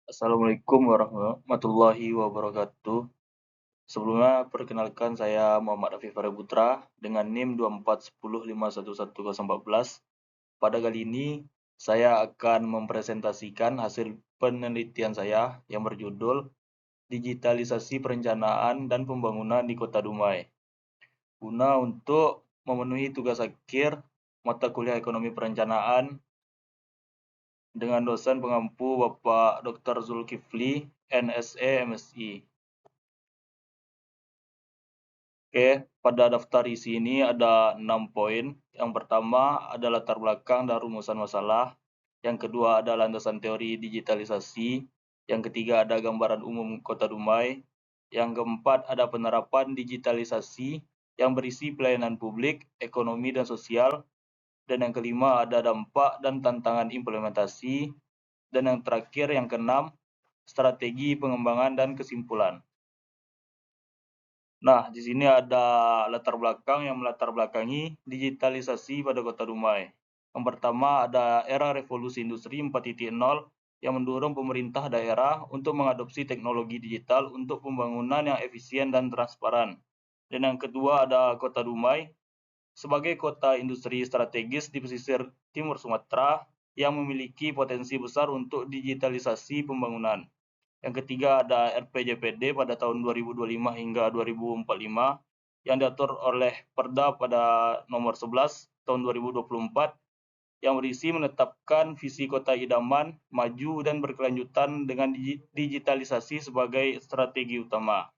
Assalamualaikum warahmatullahi wabarakatuh. Sebelumnya, perkenalkan saya Muhammad Afif Putra dengan NIM 241051114. Pada kali ini, saya akan mempresentasikan hasil penelitian saya yang berjudul Digitalisasi Perencanaan dan Pembangunan di Kota Dumai. Guna untuk memenuhi tugas akhir mata kuliah Ekonomi Perencanaan dengan dosen pengampu Bapak Dr. Zulkifli, NSE, MSI. Oke, pada daftar isi ini ada 6 poin. Yang pertama ada latar belakang dan rumusan masalah. Yang kedua ada landasan teori digitalisasi. Yang ketiga ada gambaran umum Kota Dumai. Yang keempat ada penerapan digitalisasi yang berisi pelayanan publik, ekonomi, dan sosial. Dan yang kelima ada dampak dan tantangan implementasi. Dan yang terakhir, yang keenam, strategi pengembangan dan kesimpulan. Nah, di sini ada latar belakang yang melatar belakangi digitalisasi pada Kota Dumai. Yang pertama ada era revolusi industri 4.0 yang mendorong pemerintah daerah untuk mengadopsi teknologi digital untuk pembangunan yang efisien dan transparan. Dan yang kedua ada Kota Dumai sebagai kota industri strategis di pesisir timur Sumatera yang memiliki potensi besar untuk digitalisasi pembangunan. Yang ketiga ada RPJPD pada tahun 2025 hingga 2045 yang diatur oleh Perda pada nomor 11 tahun 2024 yang berisi menetapkan visi kota idaman, maju dan berkelanjutan dengan digitalisasi sebagai strategi utama.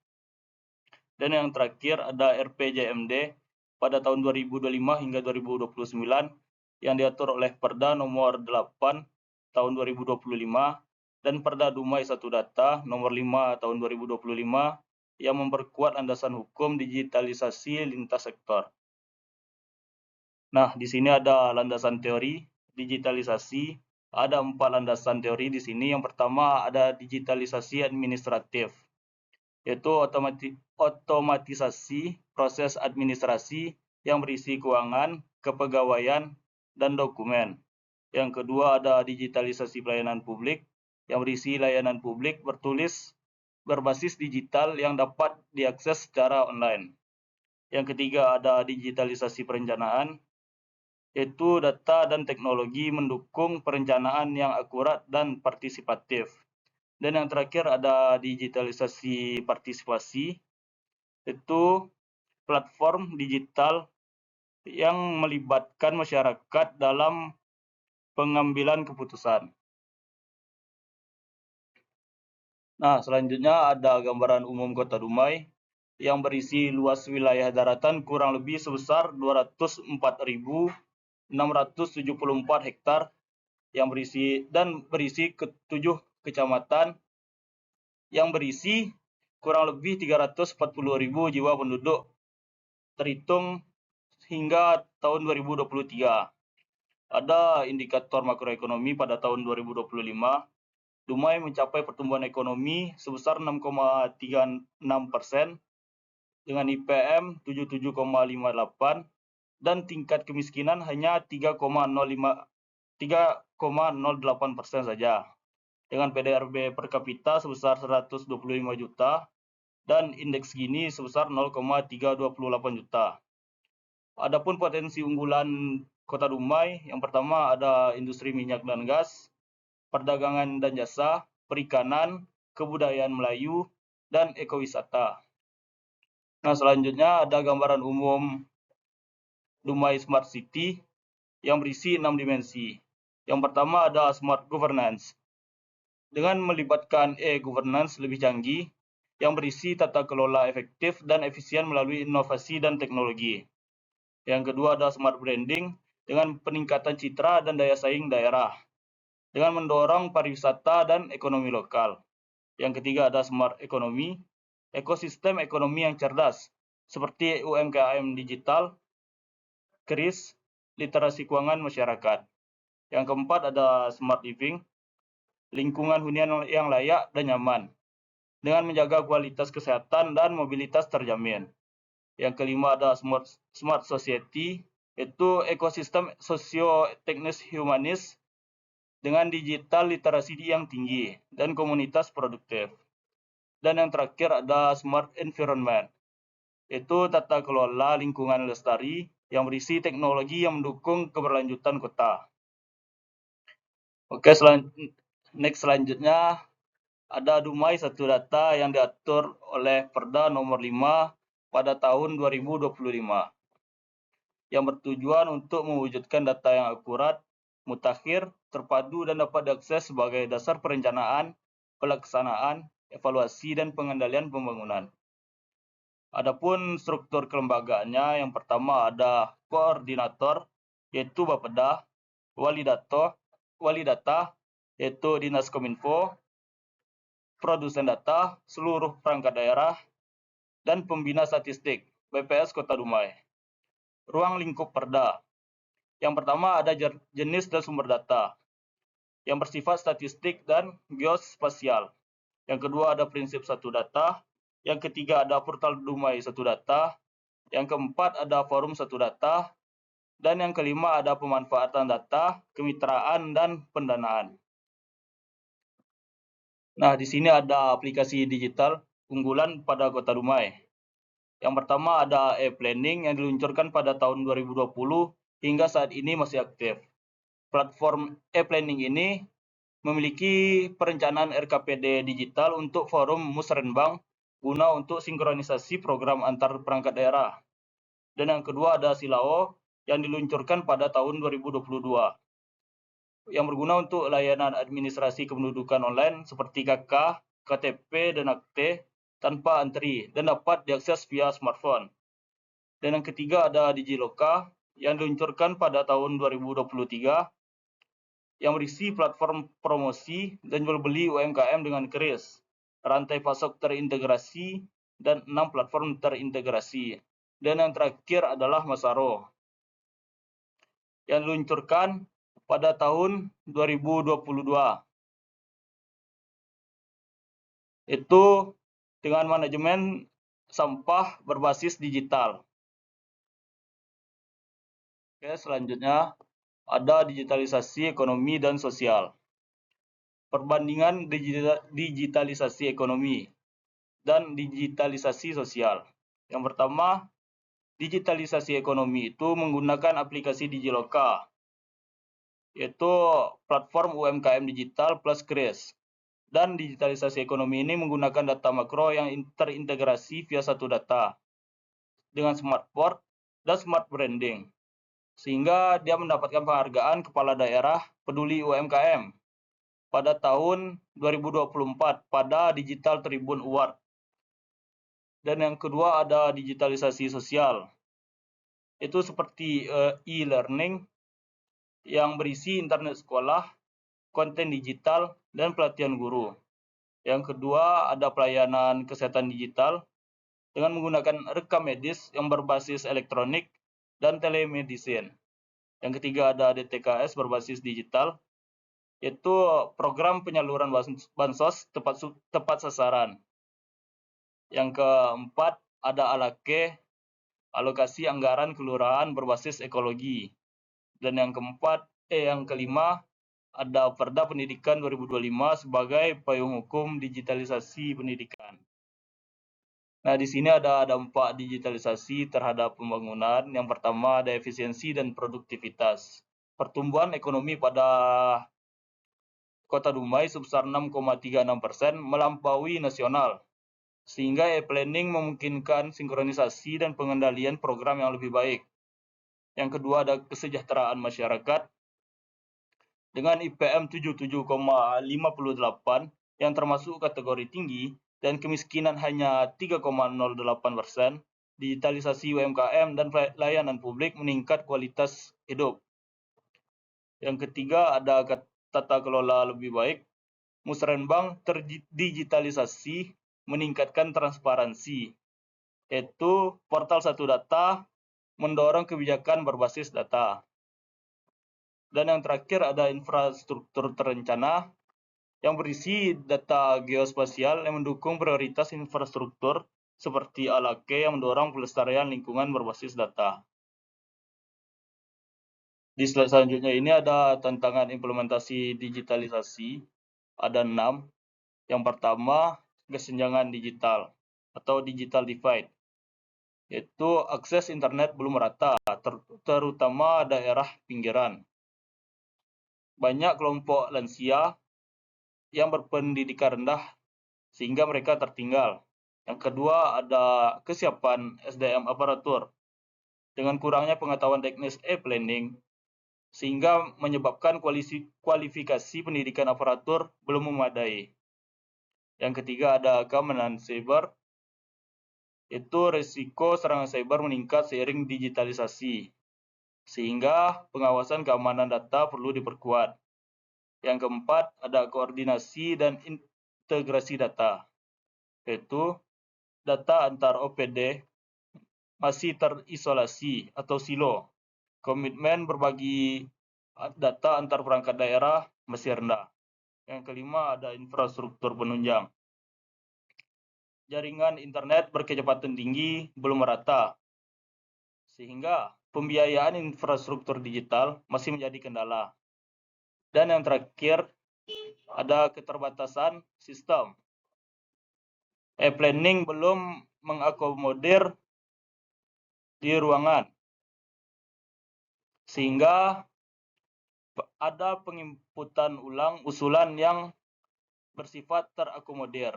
Dan yang terakhir ada RPJMD pada tahun 2025 hingga 2029 yang diatur oleh Perda nomor 8 tahun 2025 dan Perda Dumai 1 Data nomor 5 tahun 2025 yang memperkuat landasan hukum digitalisasi lintas sektor. Nah, di sini ada landasan teori digitalisasi. Ada 4 landasan teori di sini. Yang pertama ada digitalisasi administratif, yaitu otomatisasi proses administrasi yang berisi keuangan, kepegawaian, dan dokumen. Yang kedua ada digitalisasi pelayanan publik yang berisi layanan publik berbasis digital yang dapat diakses secara online. Yang ketiga ada digitalisasi perencanaan, yaitu data dan teknologi mendukung perencanaan yang akurat dan partisipatif. Dan yang terakhir ada digitalisasi partisipasi, yaitu platform digital yang melibatkan masyarakat dalam pengambilan keputusan. Nah, selanjutnya ada gambaran umum Kota Dumai yang berisi luas wilayah daratan kurang lebih sebesar 204.674 hektar yang berisi ke-7 kecamatan yang berisi kurang lebih 340.000 jiwa penduduk terhitung hingga tahun 2023. Ada indikator makroekonomi pada tahun 2025. Dumai mencapai pertumbuhan ekonomi sebesar 6,36% dengan IPM 77,58 dan tingkat kemiskinan hanya 3,08% saja, dengan PDRB per kapita sebesar 125 juta dan indeks Gini sebesar 0,328 juta. Adapun potensi unggulan Kota Dumai, yang pertama ada industri minyak dan gas, perdagangan dan jasa, perikanan, kebudayaan Melayu, dan ekowisata. Nah, selanjutnya ada gambaran umum Dumai Smart City yang berisi 6 dimensi. Yang pertama ada Smart Governance, dengan melibatkan e-governance lebih canggih yang berisi tata kelola efektif dan efisien melalui inovasi dan teknologi. Yang kedua ada Smart Branding, dengan peningkatan citra dan daya saing daerah, dengan mendorong pariwisata dan ekonomi lokal. Yang ketiga ada Smart Economy, ekosistem ekonomi yang cerdas, seperti UMKM digital, KRIS, literasi keuangan masyarakat. Yang keempat ada Smart Living, lingkungan hunian yang layak dan nyaman, dengan menjaga kualitas kesehatan dan mobilitas terjamin. Yang kelima ada Smart Society, yaitu ekosistem sosio-teknis humanis dengan digital literasi yang tinggi dan komunitas produktif. Dan yang terakhir ada smart environment, yaitu tata kelola lingkungan lestari yang berisi teknologi yang mendukung keberlanjutan kota. Oke, selanjutnya ada Dumai Satu Data yang diatur oleh Perda nomor 5 pada tahun 2025 yang bertujuan untuk mewujudkan data yang akurat, mutakhir, terpadu, dan dapat diakses sebagai dasar perencanaan, pelaksanaan, evaluasi, dan pengendalian pembangunan. Adapun struktur kelembagaannya, yang pertama ada koordinator, yaitu Bapeda, wali data, yaitu Dinas Kominfo, produsen data, seluruh perangkat daerah, dan pembina statistik, BPS Kota Dumai. Ruang lingkup Perda. Yang pertama ada jenis dan sumber data yang bersifat statistik dan geospasial. Yang kedua ada prinsip satu data. Yang ketiga ada portal Dumai Satu Data. Yang keempat ada forum satu data. Dan yang kelima ada pemanfaatan data, kemitraan, dan pendanaan. Nah, di sini ada aplikasi digital unggulan pada Kota Dumai. Yang pertama ada e-planning yang diluncurkan pada tahun 2020 hingga saat ini masih aktif. Platform e-planning ini memiliki perencanaan RKPD digital untuk forum musrenbang guna untuk sinkronisasi program antar perangkat daerah. Dan yang kedua ada Silao yang diluncurkan pada tahun 2022 yang berguna untuk layanan administrasi kependudukan online seperti KK, KTP, dan Akte tanpa antri dan dapat diakses via smartphone. Dan yang ketiga ada Digiloka yang diluncurkan pada tahun 2023 yang berisi platform promosi dan jual beli UMKM dengan kris, rantai pasok terintegrasi, dan 6 platform terintegrasi. Dan yang terakhir adalah Masaro yang diluncurkan pada tahun 2022. Itu dengan manajemen sampah berbasis digital. Oke, selanjutnya ada digitalisasi ekonomi dan sosial. Perbandingan digitalisasi ekonomi dan digitalisasi sosial. Yang pertama, digitalisasi ekonomi itu menggunakan aplikasi Digiloka, yaitu platform UMKM digital plus kris. Dan digitalisasi ekonomi ini menggunakan data makro yang terintegrasi via satu data dengan smart port dan smart branding, sehingga dia mendapatkan penghargaan Kepala Daerah Peduli UMKM pada tahun 2024 pada Digital Tribun Award. Dan yang kedua ada digitalisasi sosial. Itu seperti e-learning yang berisi internet sekolah, konten digital, dan pelatihan guru. Yang kedua ada pelayanan kesehatan digital dengan menggunakan rekam medis yang berbasis elektronik dan telemedicine. Yang ketiga ada DTKS berbasis digital, yaitu program penyaluran bansos tepat sasaran. Yang keempat ada ALAKE, alokasi anggaran kelurahan berbasis ekologi. Dan yang kelima ada Perda Pendidikan 2025 sebagai payung hukum digitalisasi pendidikan. Nah, di sini ada dampak digitalisasi terhadap pembangunan. Yang pertama ada efisiensi dan produktivitas. Pertumbuhan ekonomi pada Kota Dumai sebesar 6,36% melampaui nasional, sehingga e-planning memungkinkan sinkronisasi dan pengendalian program yang lebih baik. Yang kedua ada kesejahteraan masyarakat dengan IPM 77,58 yang termasuk kategori tinggi dan kemiskinan hanya 3,08%, digitalisasi UMKM dan layanan publik meningkat kualitas hidup. Yang ketiga ada tata kelola lebih baik. Musrenbang terdigitalisasi meningkatkan transparansi, yaitu portal satu data mendorong kebijakan berbasis data. Dan yang terakhir ada infrastruktur terencana yang berisi data geospasial yang mendukung prioritas infrastruktur seperti ALAKE yang mendorong pelestarian lingkungan berbasis data. Di slide selanjutnya ini ada tantangan implementasi digitalisasi. Ada 6. Yang pertama, kesenjangan digital atau digital divide. Yaitu akses internet belum merata, terutama daerah pinggiran. Banyak kelompok lansia yang berpendidikan rendah sehingga mereka tertinggal. Yang kedua, ada kesiapan SDM aparatur dengan kurangnya pengetahuan teknis e-planning sehingga menyebabkan kualifikasi pendidikan aparatur belum memadai. Yang ketiga, ada keamanan cyber. Itu risiko serangan cyber meningkat seiring digitalisasi, sehingga pengawasan keamanan data perlu diperkuat. Yang keempat, ada koordinasi dan integrasi data, yaitu data antar OPD masih terisolasi atau silo. Komitmen berbagi data antar perangkat daerah masih rendah. Yang kelima, ada infrastruktur penunjang. Jaringan internet berkecepatan tinggi belum merata, sehingga pembiayaan infrastruktur digital masih menjadi kendala. Dan yang terakhir, ada keterbatasan sistem. E-planning belum mengakomodir di ruangan, sehingga ada penginputan ulang usulan yang bersifat terakomodir.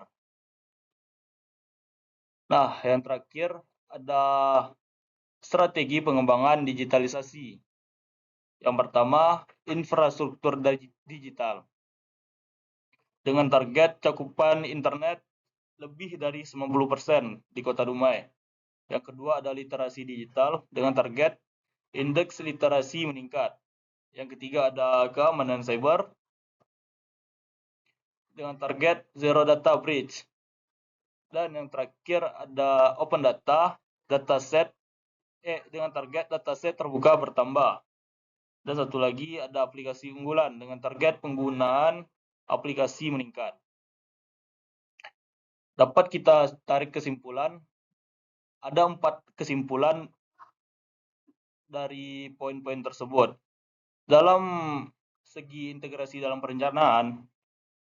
Nah, yang terakhir ada strategi pengembangan digitalisasi. Yang pertama, infrastruktur digital. Dengan target cakupan internet lebih dari 90% di Kota Dumai. Yang kedua, ada literasi digital dengan target indeks literasi meningkat. Yang ketiga, ada keamanan cyber dengan target zero data breach. Dan yang terakhir, ada open data, dataset dengan target dataset terbuka bertambah. Dan satu lagi, ada aplikasi unggulan dengan target penggunaan aplikasi meningkat. Dapat kita tarik kesimpulan, ada 4 kesimpulan dari poin-poin tersebut. Dalam segi integrasi dalam perencanaan,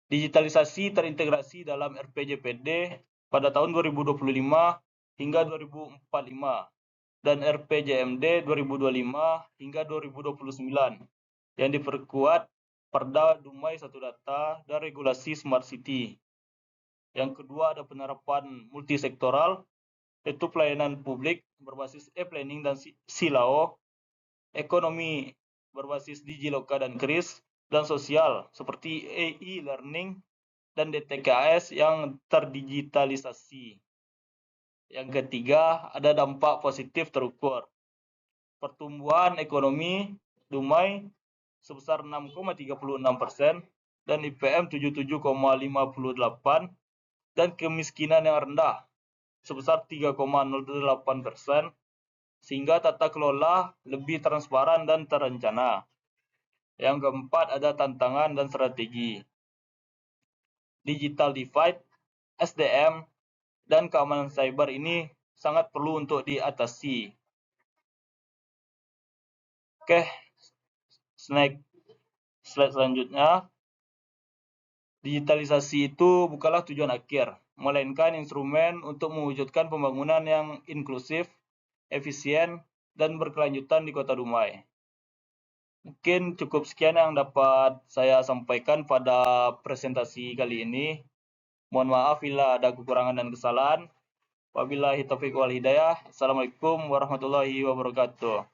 digitalisasi terintegrasi dalam RPJPD pada tahun 2025 hingga 2045 dan RPJMD 2025 hingga 2029 yang diperkuat Perda Dumai Satu Data dan Regulasi Smart City. Yang kedua, ada penerapan multisektoral, yaitu pelayanan publik berbasis e-planning dan silao, ekonomi berbasis Digiloka dan KRIS, dan sosial seperti e-learning dan DTKS yang terdigitalisasi. Yang ketiga, ada dampak positif terukur. Pertumbuhan ekonomi Dumai sebesar 6,36% dan IPM 77,58% dan kemiskinan yang rendah sebesar 3,08%, sehingga tata kelola lebih transparan dan terencana. Yang keempat, ada tantangan dan strategi. Digital divide, SDM, dan keamanan cyber ini sangat perlu untuk diatasi. Oke, slide selanjutnya. Digitalisasi itu bukanlah tujuan akhir, melainkan instrumen untuk mewujudkan pembangunan yang inklusif, efisien, dan berkelanjutan di Kota Dumai. Mungkin cukup sekian yang dapat saya sampaikan pada presentasi kali ini. Mohon maaf bila ada kekurangan dan kesalahan. Wabillahi taufiq wal hidayah. Assalamualaikum warahmatullahi wabarakatuh.